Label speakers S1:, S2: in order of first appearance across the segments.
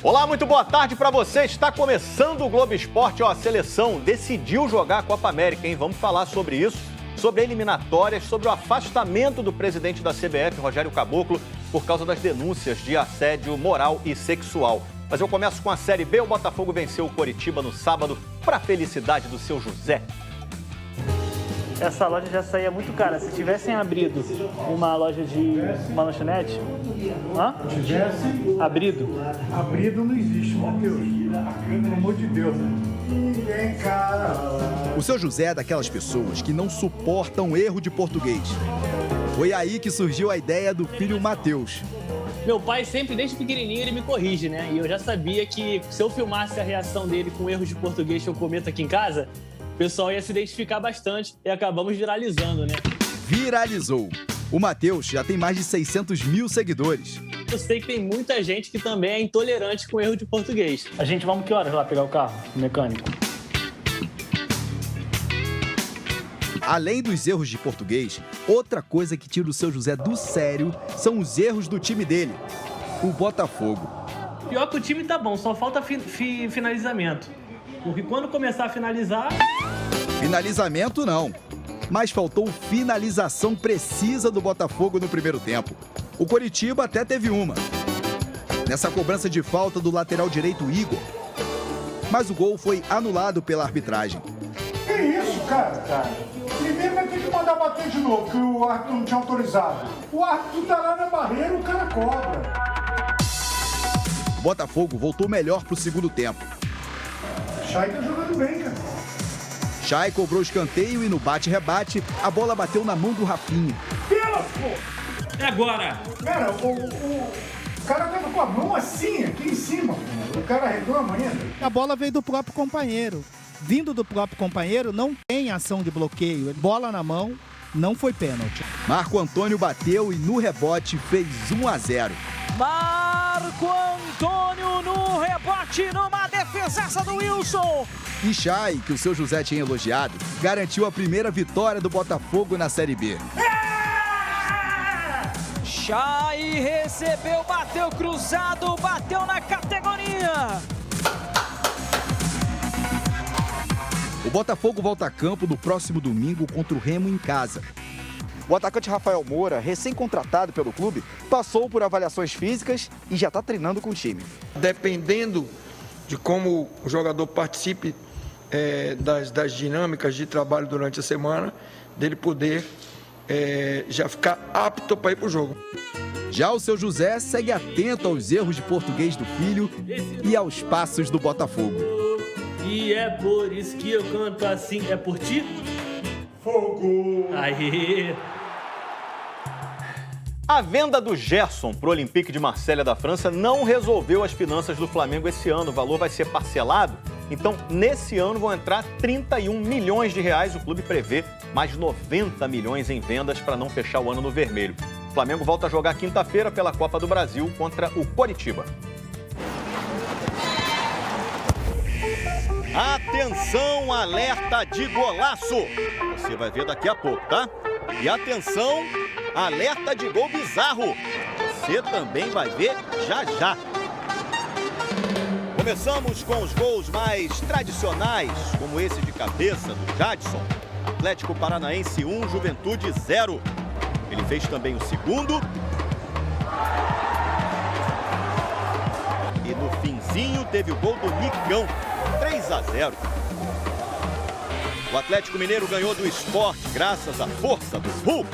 S1: Olá, muito boa tarde para você. Está começando o Globo Esporte. A seleção decidiu jogar a Copa América, hein? Vamos falar sobre isso, sobre eliminatórias, sobre o afastamento do presidente da CBF, Rogério Caboclo, por causa das denúncias de assédio moral e sexual. Mas eu começo com a Série B. O Botafogo venceu o Coritiba no sábado, para a felicidade do seu José.
S2: Essa loja já saía muito cara. Se tivessem abrido uma loja de uma lanchonete...
S3: Abrido não existe, Matheus. Pelo amor de Deus. Ninguém, cara.
S4: O seu José é daquelas pessoas que não suportam erro de português. Foi aí que surgiu a ideia do filho Matheus.
S2: Meu pai sempre, desde pequenininho, ele me corrige, né? E eu já sabia que se eu filmasse a reação dele com erros de português que eu cometo aqui em casa, o pessoal ia se identificar bastante e acabamos viralizando, né?
S4: Viralizou. O Matheus já tem mais de 600 mil seguidores.
S2: Eu sei que tem muita gente que também é intolerante com erro de português. A gente vamos que horas lá pegar o carro, o mecânico?
S4: Além dos erros de português, outra coisa que tira o seu José do sério são os erros do time dele, o Botafogo.
S2: Pior que o time tá bom, só falta finalizamento. Porque quando começar a finalizar...
S4: Finalizamento não, mas faltou finalização precisa do Botafogo no primeiro tempo. O Coritiba até teve uma, nessa cobrança de falta do lateral direito Igor. Mas o gol foi anulado pela arbitragem.
S3: Que isso, cara? Primeiro vai ter que mandar bater de novo, que o árbitro não tinha autorizado. O árbitro tá lá na barreira, o cara cobra.
S4: O Botafogo voltou melhor pro segundo tempo.
S3: O Chay tá jogando bem, cara.
S4: Chay cobrou escanteio e no bate-rebate, a bola bateu na mão do Rafinha.
S2: É agora!
S3: Cara, o cara tava com a mão assim, aqui em cima. O cara reclama ainda.
S5: A bola veio do próprio companheiro. Vindo do próprio companheiro, não tem ação de bloqueio. Bola na mão, não foi pênalti.
S4: Marco Antônio bateu e no rebote fez 1-0.
S6: Marco Antônio no rebote, numa defesaça do Wilson.
S4: E Chay, que o seu José tinha elogiado, garantiu a primeira vitória do Botafogo na Série B.
S6: Chay recebeu, bateu cruzado, bateu na categoria.
S4: O Botafogo volta a campo no próximo domingo contra o Remo em casa. O atacante Rafael Moura, recém-contratado pelo clube, passou por avaliações físicas e já está treinando com o time.
S7: Dependendo de como o jogador participe das dinâmicas de trabalho durante a semana, dele poder já ficar apto para ir para o jogo.
S4: Já o seu José segue atento aos erros de português do filho e aos passos do Botafogo.
S2: E é por isso que eu canto assim, é por ti?
S3: Fogo!
S2: Aí.
S1: A venda do Gerson para o Olympique de Marselha da França não resolveu as finanças do Flamengo esse ano. O valor vai ser parcelado. Então, nesse ano vão entrar 31 milhões de reais. O clube prevê mais 90 milhões em vendas para não fechar o ano no vermelho. O Flamengo volta a jogar quinta-feira pela Copa do Brasil contra o Coritiba. Atenção, alerta de golaço! Você vai ver daqui a pouco, tá? E atenção, alerta de gol bizarro! Você também vai ver já já. Começamos com os gols mais tradicionais, como esse de cabeça do Jadson. Atlético Paranaense 1, Juventude 0. Ele fez também o segundo. E no finzinho teve o gol do Nicão. 3-0. O Atlético Mineiro ganhou do Sport graças à força do Hulk.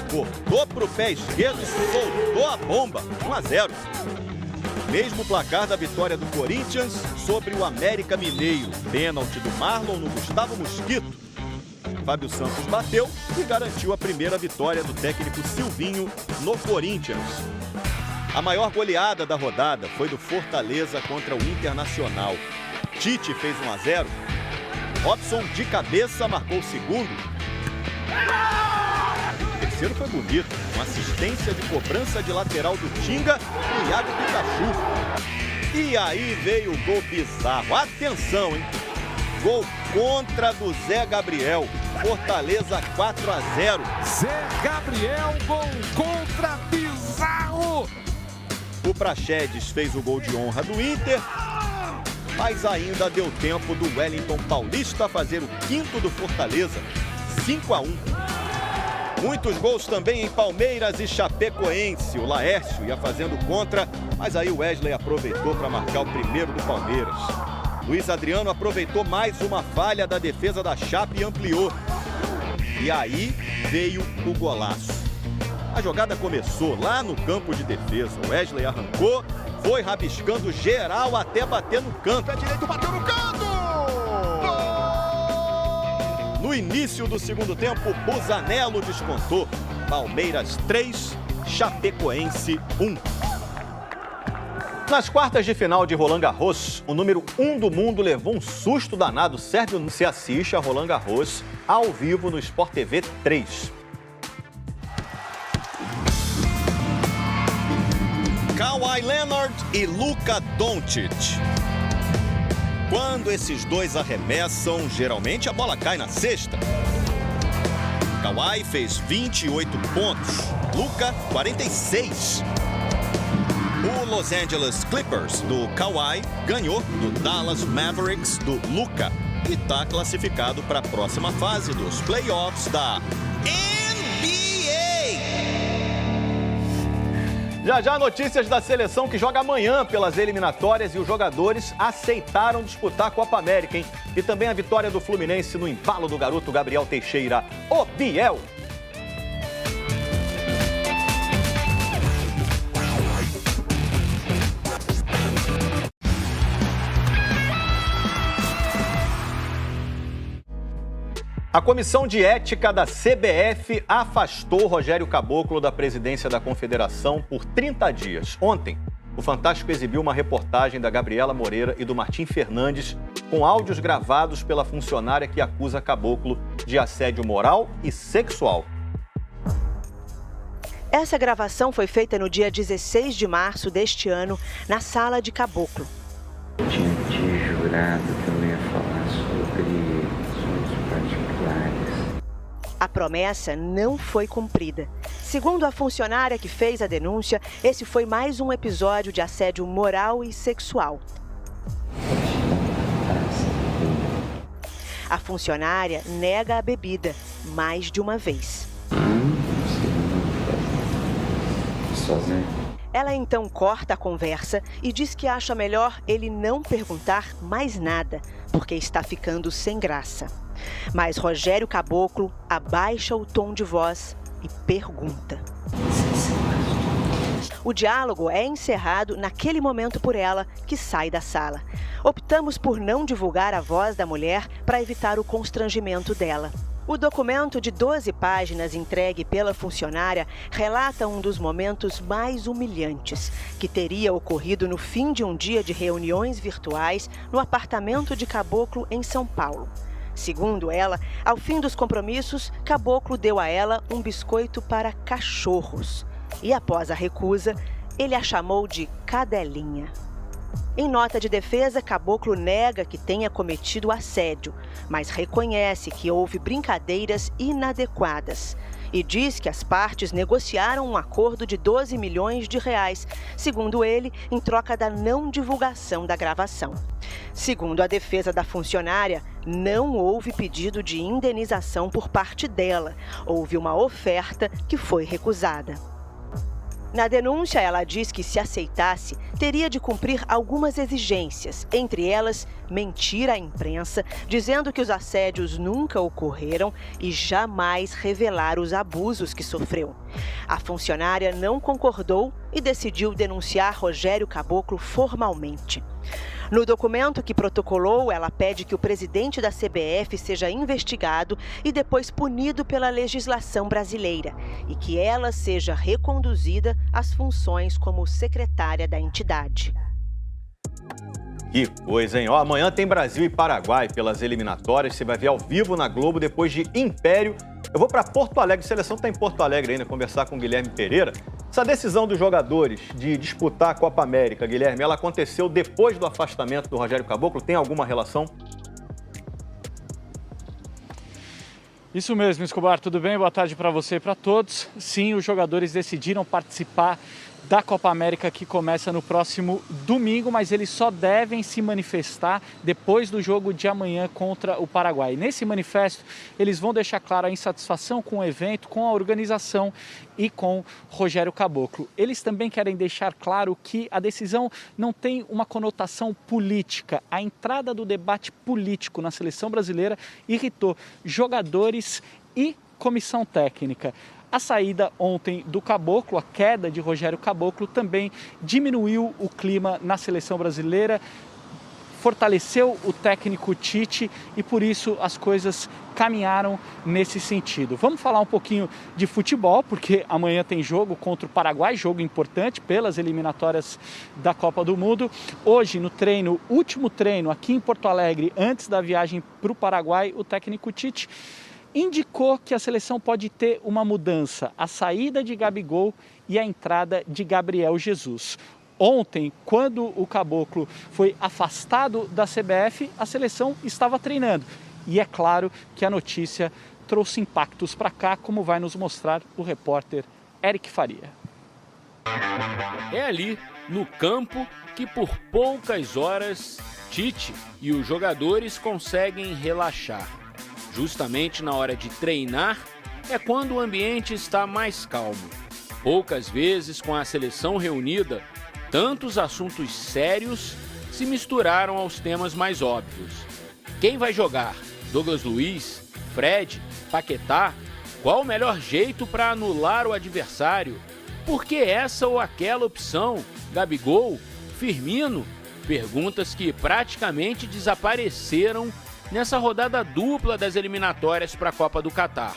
S1: Cortou para o pé esquerdo e soltou a bomba. 1-0. Mesmo placar da vitória do Corinthians sobre o América Mineiro. Pênalti do Marlon no Gustavo Mosquito. Fábio Santos bateu e garantiu a primeira vitória do técnico Silvinho no Corinthians. A maior goleada da rodada foi do Fortaleza contra o Internacional. Tite fez 1-0. Robson de cabeça marcou o segundo. O terceiro foi bonito, uma assistência de cobrança de lateral do Tinga e Iago Pikachu. E aí veio o gol bizarro. Atenção, hein? Gol contra do Zé Gabriel. Fortaleza 4-0.
S6: Zé Gabriel, gol contra bizarro.
S1: O Praxedes fez o gol de honra do Inter, mas ainda deu tempo do Wellington Paulista fazer o quinto do Fortaleza, 5-1. Muitos gols também em Palmeiras e Chapecoense. O Laércio ia fazendo contra, mas aí o Wesley aproveitou para marcar o primeiro do Palmeiras. Luiz Adriano aproveitou mais uma falha da defesa da Chape e ampliou. E aí veio o golaço. A jogada começou lá no campo de defesa. O Wesley arrancou, foi rabiscando geral até bater no canto. Pé direito, bateu no canto! No início do segundo tempo, Busanello descontou. Palmeiras 3, Chapecoense 1. Nas quartas de final de Roland Garros, o número 1 do mundo levou um susto danado. Sérgio, se assiste a Roland Garros ao vivo no Sport TV 3. Kawhi Leonard e Luka Doncic. Quando esses dois arremessam, geralmente a bola cai na cesta. Kawhi fez 28 pontos, Luka 46. O Los Angeles Clippers do Kawhi ganhou do Dallas Mavericks do Luka e está classificado para a próxima fase dos playoffs da Já notícias da seleção que joga amanhã pelas eliminatórias e os jogadores aceitaram disputar a Copa América, hein? E também a vitória do Fluminense no embalo do garoto Gabriel Teixeira, o Biel. A Comissão de Ética da CBF afastou Rogério Caboclo da presidência da Confederação por 30 dias. Ontem, o Fantástico exibiu uma reportagem da Gabriela Moreira e do Martim Fernandes com áudios gravados pela funcionária que acusa Caboclo de assédio moral e sexual.
S8: Essa gravação foi feita no dia 16 de março deste ano, na sala de Caboclo.
S9: Eu tinha te jurado que eu ia falar sobre particulares.
S8: A promessa não foi cumprida. Segundo a funcionária que fez a denúncia, esse foi mais um episódio de assédio moral e sexual. A funcionária nega a bebida mais de uma vez. Ela então corta a conversa e diz que acha melhor ele não perguntar mais nada, porque está ficando sem graça. Mas Rogério Caboclo abaixa o tom de voz e pergunta. O diálogo é encerrado naquele momento por ela, que sai da sala. Optamos por não divulgar a voz da mulher para evitar o constrangimento dela. O documento de 12 páginas entregue pela funcionária relata um dos momentos mais humilhantes, que teria ocorrido no fim de um dia de reuniões virtuais no apartamento de Caboclo, em São Paulo. Segundo ela, ao fim dos compromissos, Caboclo deu a ela um biscoito para cachorros. E após a recusa, ele a chamou de cadelinha. Em nota de defesa, Caboclo nega que tenha cometido assédio, mas reconhece que houve brincadeiras inadequadas e diz que as partes negociaram um acordo de 12 milhões de reais, segundo ele, em troca da não divulgação da gravação. Segundo a defesa da funcionária, não houve pedido de indenização por parte dela. Houve uma oferta que foi recusada. Na denúncia, ela diz que, se aceitasse, teria de cumprir algumas exigências, entre elas, mentir à imprensa, dizendo que os assédios nunca ocorreram e jamais revelar os abusos que sofreu. A funcionária não concordou e decidiu denunciar Rogério Caboclo formalmente. No documento que protocolou, ela pede que o presidente da CBF seja investigado e depois punido pela legislação brasileira e que ela seja reconduzida às funções como secretária da entidade.
S1: Que coisa, hein? Ó, amanhã tem Brasil e Paraguai pelas eliminatórias. Você vai ver ao vivo na Globo depois de Império. Eu vou para Porto Alegre, a seleção está em Porto Alegre ainda, conversar com o Guilherme Pereira. Essa decisão dos jogadores de disputar a Copa América, Guilherme, ela aconteceu depois do afastamento do Rogério Caboclo? Tem alguma relação?
S10: Isso mesmo, Escobar. Tudo bem? Boa tarde para você e para todos. Sim, os jogadores decidiram participar da Copa América que começa no próximo domingo, mas eles só devem se manifestar depois do jogo de amanhã contra o Paraguai. Nesse manifesto, eles vão deixar clara a insatisfação com o evento, com a organização e com Rogério Caboclo. Eles também querem deixar claro que a decisão não tem uma conotação política. A entrada do debate político na seleção brasileira irritou jogadores e comissão técnica. A saída ontem do Caboclo, a queda de Rogério Caboclo, também diminuiu o clima na seleção brasileira, fortaleceu o técnico Tite e por isso as coisas caminharam nesse sentido. Vamos falar um pouquinho de futebol, porque amanhã tem jogo contra o Paraguai, jogo importante pelas eliminatórias da Copa do Mundo. Hoje, no treino, último treino aqui em Porto Alegre, antes da viagem para o Paraguai, o técnico Tite indicou que a seleção pode ter uma mudança, a saída de Gabigol e a entrada de Gabriel Jesus. Ontem, quando o Caboclo foi afastado da CBF, a seleção estava treinando. E é claro que a notícia trouxe impactos para cá, como vai nos mostrar o repórter Eric Faria.
S11: É ali, no campo, que por poucas horas, Tite e os jogadores conseguem relaxar. Justamente na hora de treinar, é quando o ambiente está mais calmo. Poucas vezes, com a seleção reunida, tantos assuntos sérios se misturaram aos temas mais óbvios. Quem vai jogar? Douglas Luiz? Fred? Paquetá? Qual o melhor jeito para anular o adversário? Por que essa ou aquela opção? Gabigol? Firmino? Perguntas que praticamente desapareceram nessa rodada dupla das eliminatórias para a Copa do Catar.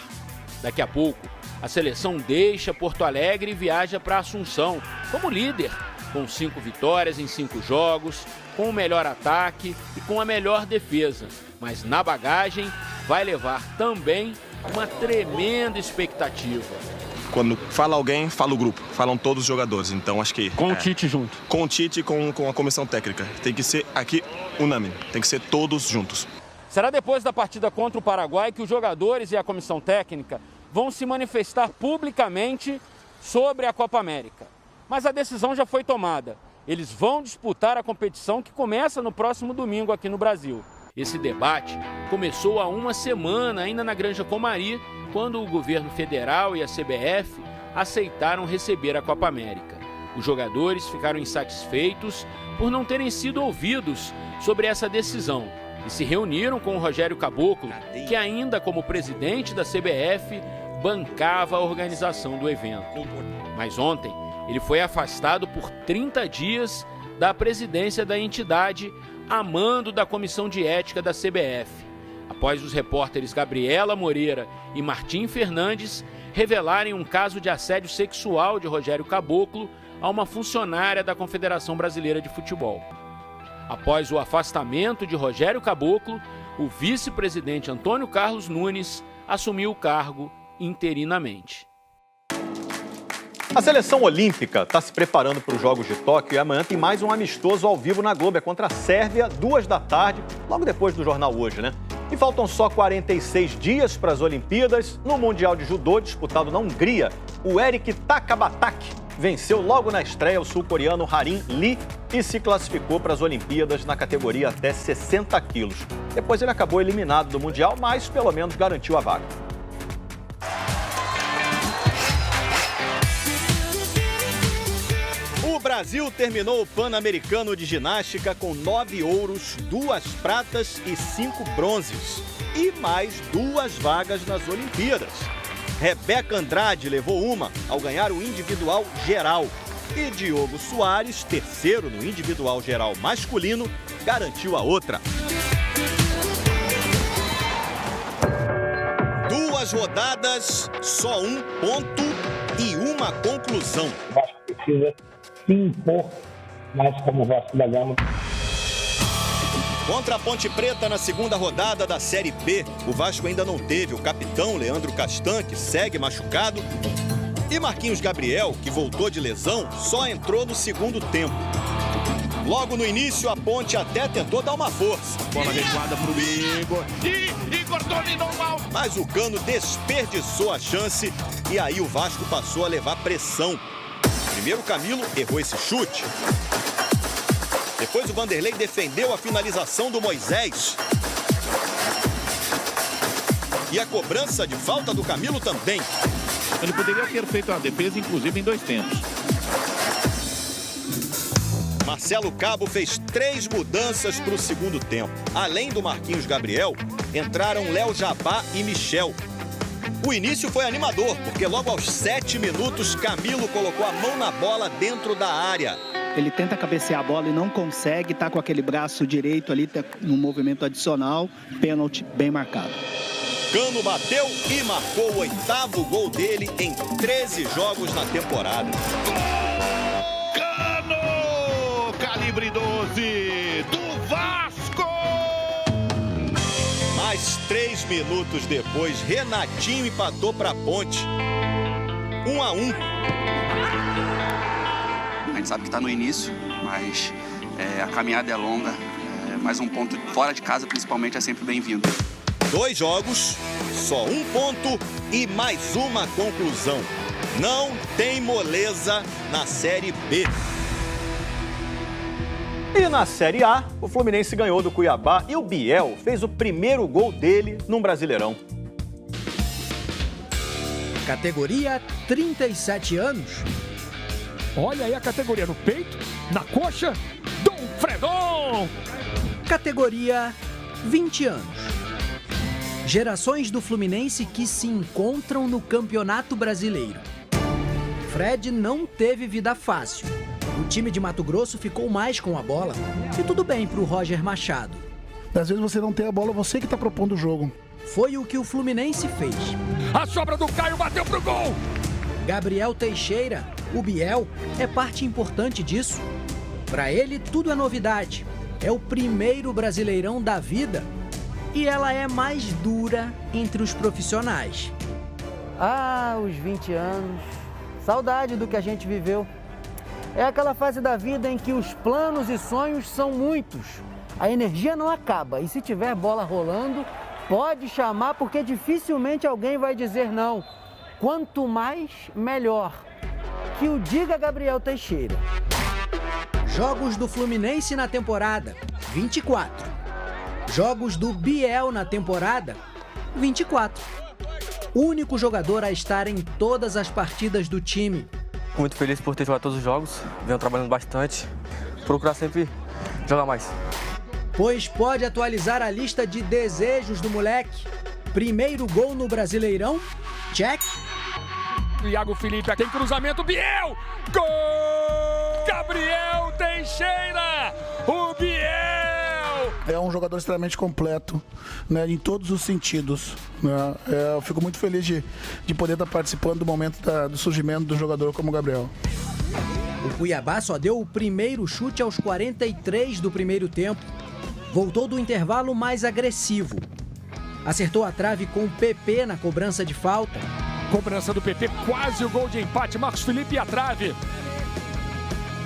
S11: Daqui a pouco, a seleção deixa Porto Alegre e viaja para Assunção como líder, com 5 vitórias em 5 jogos, com o melhor ataque e com a melhor defesa. Mas na bagagem vai levar também uma tremenda expectativa.
S12: Quando fala alguém, fala o grupo, falam todos os jogadores, então acho que...
S10: Com o Tite junto.
S12: Com o Tite e com a comissão técnica. Tem que ser aqui unânime, tem que ser todos juntos.
S11: Será depois da partida contra o Paraguai que os jogadores e a comissão técnica vão se manifestar publicamente sobre a Copa América. Mas a decisão já foi tomada. Eles vão disputar a competição que começa no próximo domingo aqui no Brasil. Esse debate começou há uma semana, ainda na Granja Comari, quando o governo federal e a CBF aceitaram receber a Copa América. Os jogadores ficaram insatisfeitos por não terem sido ouvidos sobre essa decisão e se reuniram com o Rogério Caboclo, que ainda como presidente da CBF bancava a organização do evento. Mas ontem ele foi afastado por 30 dias da presidência da entidade, a mando da Comissão de Ética da CBF, após os repórteres Gabriela Moreira e Martim Fernandes revelarem um caso de assédio sexual de Rogério Caboclo a uma funcionária da Confederação Brasileira de Futebol. Após o afastamento de Rogério Caboclo, o vice-presidente Antônio Carlos Nunes assumiu o cargo interinamente.
S1: A seleção olímpica está se preparando para os Jogos de Tóquio e amanhã tem mais um amistoso ao vivo na Globo. É contra a Sérvia, 2 da tarde, logo depois do Jornal Hoje, né? E faltam só 46 dias para as Olimpíadas. No Mundial de Judô, disputado na Hungria, o Eric Takabataki venceu logo na estreia o sul-coreano Harin Lee e se classificou para as Olimpíadas na categoria até 60 quilos. Depois ele acabou eliminado do Mundial, mas pelo menos garantiu a vaga. O Brasil terminou o Pan-Americano de Ginástica com 9 ouros, 2 pratas e 5 bronzes. E mais 2 vagas nas Olimpíadas. Rebeca Andrade levou uma ao ganhar o individual geral. E Diogo Soares, terceiro no individual geral masculino, garantiu a outra. 2 rodadas, só 1 ponto e uma conclusão.
S13: O Vasco precisa se impor mais como o Vasco da Gama.
S1: Contra a Ponte Preta na segunda rodada da Série B, o Vasco ainda não teve o capitão Leandro Castan, que segue machucado, e Marquinhos Gabriel, que voltou de lesão, só entrou no segundo tempo. Logo no início, a Ponte até tentou dar uma força.
S14: Bola recuada pro Igor. Igor dominou mal.
S1: Mas o Cano desperdiçou a chance e aí o Vasco passou a levar pressão. Primeiro, Camilo errou esse chute. Depois, o Vanderlei defendeu a finalização do Moisés. E a cobrança de falta do Camilo também.
S14: Ele poderia ter feito a defesa, inclusive, em 2 tempos.
S1: Marcelo Cabo fez 3 mudanças para o segundo tempo. Além do Marquinhos Gabriel, entraram Léo Jabá e Michel. O início foi animador, porque logo aos 7 minutos, Camilo colocou a mão na bola dentro da área.
S5: Ele tenta cabecear a bola e não consegue, tá com aquele braço direito ali, tá num movimento adicional, pênalti bem marcado.
S1: Cano bateu e marcou o 8º gol dele em 13 jogos na temporada.
S14: Cano! Calibre 12 do Vasco!
S1: Mais 3 minutos depois, Renatinho empatou para a Ponte. 1-1.
S15: A gente sabe que está no início, mas a caminhada é longa. Mais um ponto fora de casa, principalmente, é sempre bem-vindo.
S1: 2 jogos, só 1 ponto e mais uma conclusão. Não tem moleza na Série B.
S16: E na Série A, o Fluminense ganhou do Cuiabá e o Biel fez o primeiro gol dele num Brasileirão.
S17: Categoria 37 anos.
S18: Olha aí a categoria no peito, na coxa, Dom Fredon.
S17: Categoria 20 anos. Gerações do Fluminense que se encontram no Campeonato Brasileiro. Fred não teve vida fácil. O time de Mato Grosso ficou mais com a bola e tudo bem para o Roger Machado.
S19: Às vezes você não tem a bola, você que está propondo o jogo.
S17: Foi o que o Fluminense fez.
S18: A sobra do Caio bateu pro gol.
S17: Gabriel Teixeira, o Biel, é parte importante disso. Para ele, tudo é novidade. É o primeiro Brasileirão da vida e ela é mais dura entre os profissionais.
S20: Ah, os 20 anos. Saudade do que a gente viveu. É aquela fase da vida em que os planos e sonhos são muitos. A energia não acaba e se tiver bola rolando, pode chamar porque dificilmente alguém vai dizer não. Quanto mais, melhor. Que o diga Gabriel Teixeira.
S17: Jogos do Fluminense na temporada, 24. Jogos do Biel na temporada, 24. Único jogador a estar em todas as partidas do time.
S21: Muito feliz por ter jogado todos os jogos, venho trabalhando bastante, procurar sempre jogar mais.
S17: Pois pode atualizar a lista de desejos do moleque. Primeiro gol no Brasileirão, check.
S18: Iago Felipe, tem cruzamento, Biel! Gol! Gabriel Teixeira! O Biel!
S19: É um jogador extremamente completo, né, em todos os sentidos. Né? Eu fico muito feliz de poder estar participando do momento do surgimento do jogador como o Gabriel.
S17: O Cuiabá só deu o primeiro chute aos 43 do primeiro tempo. Voltou do intervalo mais agressivo. Acertou a trave com o PP na cobrança de falta.
S18: Cobrança do PP, quase o gol de empate. Marcos Felipe e a trave.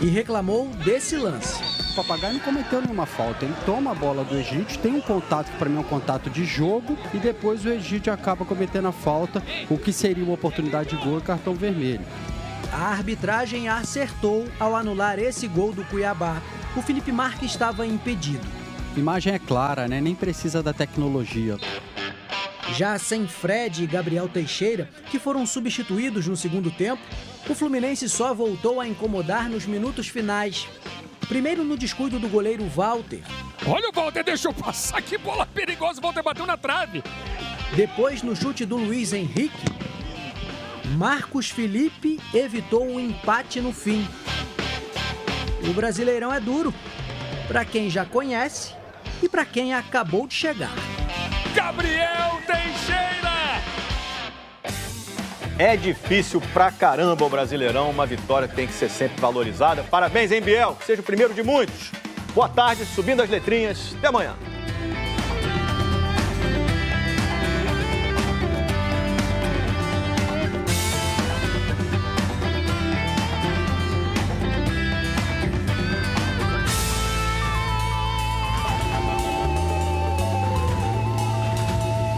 S17: E reclamou desse lance.
S22: O Papagaio não cometeu nenhuma falta. Ele toma a bola do Egídio, tem um contato que para mim é um contato de jogo e depois o Egídio acaba cometendo a falta, o que seria uma oportunidade de gol e cartão vermelho.
S17: A arbitragem acertou ao anular esse gol do Cuiabá. O Felipe Marques estava impedido.
S22: A imagem é clara, né? Nem precisa da tecnologia.
S17: Já sem Fred e Gabriel Teixeira, que foram substituídos no segundo tempo, o Fluminense só voltou a incomodar nos minutos finais. Primeiro no descuido do goleiro Walter.
S18: Olha o Walter, deixou passar, que bola perigosa, o Walter bateu na trave.
S17: Depois no chute do Luiz Henrique. Marcos Felipe evitou o empate no fim. O Brasileirão é duro, para quem já conhece e para quem acabou de chegar.
S18: Gabriel Teixeira!
S16: É difícil pra caramba o Brasileirão, uma vitória que tem que ser sempre valorizada. Parabéns, hein, Biel? Que seja o primeiro de muitos. Boa tarde, subindo as letrinhas. Até amanhã.